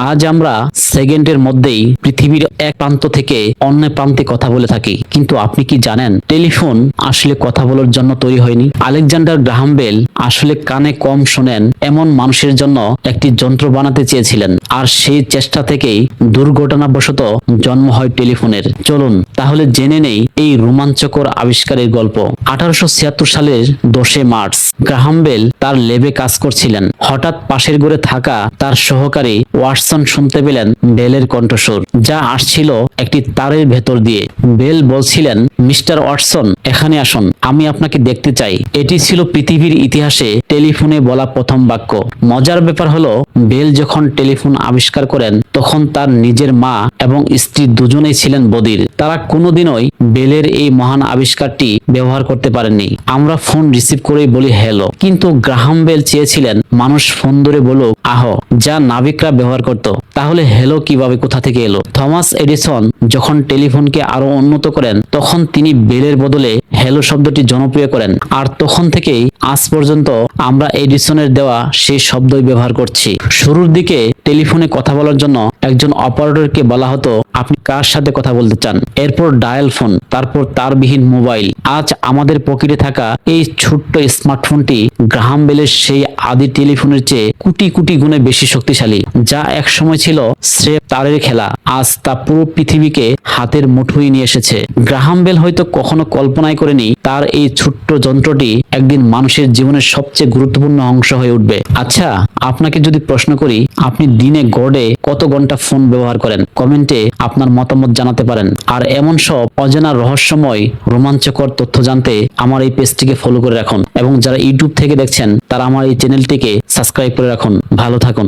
আজ আমরা সেকেন্ডের মধ্যেই পৃথিবীর এক প্রান্ত থেকে অন্য প্রান্তে কথা বলে থাকি, কিন্তু আপনি কি জানেন টেলিফোন আসলে কথা বলার জন্য তৈরি হয়নি। আলেকজান্ডার গ্রাহাম বেল আসলে কানে কম শোনেন এমন মানুষের জন্য একটি যন্ত্র বানাতে চেয়েছিলেন, আর সেই চেষ্টা থেকেই দুর্ঘটনাবশত জন্ম হয় টেলিফোনের। চলুন তাহলে জেনে নেই এই রোমাঞ্চকর আবিষ্কারের গল্প। 1876 সালের 10 মার্চ গ্রাহাম বেল তার ল্যাবে কাজ করছিলেন। হঠাৎ পাশের ঘরে থাকা তার সহকারী ওয়াটসন শুনতে পেলেন বেলের কণ্ঠস্বর, যা আসছিল একটি তারের ভেতর দিয়ে। বেল বলছিলেন, মিস্টার ওয়াটসন, এখানে আসুন, আমি আপনাকে দেখতে চাই। এটি ছিল পৃথিবীর ইতিহাসে টেলিফোনে বলা প্রথম বাক্য। মজার ব্যাপার হলো, বেল যখন টেলিফোন আবিষ্কার করেন তখন তার নিজের মা এবং স্ত্রী দুজনেই ছিলেন বধির। তারা কোনোদিনই বেলের এই মহান আবিষ্কারটি ব্যবহার করতে পারেননি। আমরা ফোন রিসিভ করেই বলি হ্যালো, কিন্তু গ্রাহাম বেল চেয়েছিলেন মানুষ ফোন ধরে বলুক আহ, যা নাবিকরা ব্যবহার করত। তাহলে হ্যালো কিভাবে কোথা থেকে এলো? থমাস এডিসন যখন টেলিফোনকে আরো উন্নত করেন তখন তিনি বেলের বদলে হ্যালো শব্দটি জনপ্রিয় করেন, আর তখন থেকেই আজ পর্যন্ত আমরা এডিসনের দেওয়া সেই শব্দই ব্যবহার করছি। শুরুর দিকে টেলিফোনে কথা বলার জন্য একজন অপারেটরকে বলা হতো আপনি কার সাথে কথা বলতে চান, এরপর ডায়াল ফোন, তারপর তারবিহীন মোবাইল। আজ আমাদের পকেটে থাকা এই ছোট্ট স্মার্টফোনটি গ্রাহাম বেলের সেই আদি টেলিফোনের চেয়ে কোটি কোটি গুণে বেশি শক্তিশালী। যা এক সময় ছিল স্রেফ তারের খেলা, আজ তা পুরো পৃথিবীকে হাতের মুঠোয় নিয়ে এসেছে। গ্রাহাম বেল হয়তো কখনো কল্পনাই করেনি তার এই ছোট্ট যন্ত্রটি একদিন মানুষের জীবনের সবচেয়ে গুরুত্বপূর্ণ অংশ হয়ে উঠবে। আচ্ছা, আপনাকে যদি প্রশ্ন করি, আপনি দিনে গড়ে কত ঘন্টা ফোন ব্যবহার করেন? কমেন্টে আপনার মতামত জানাতে পারেন। আর এমন সব অজানা রহস্যময় রোমাঞ্চকর তথ্য জানতে আমার এই পেজটিকে ফলো করে রাখুন, এবং যারা ইউটিউব থেকে দেখছেন তারা আমার এই চ্যানেলটিকে সাবস্ক্রাইব করে রাখুন। ভালো থাকুন।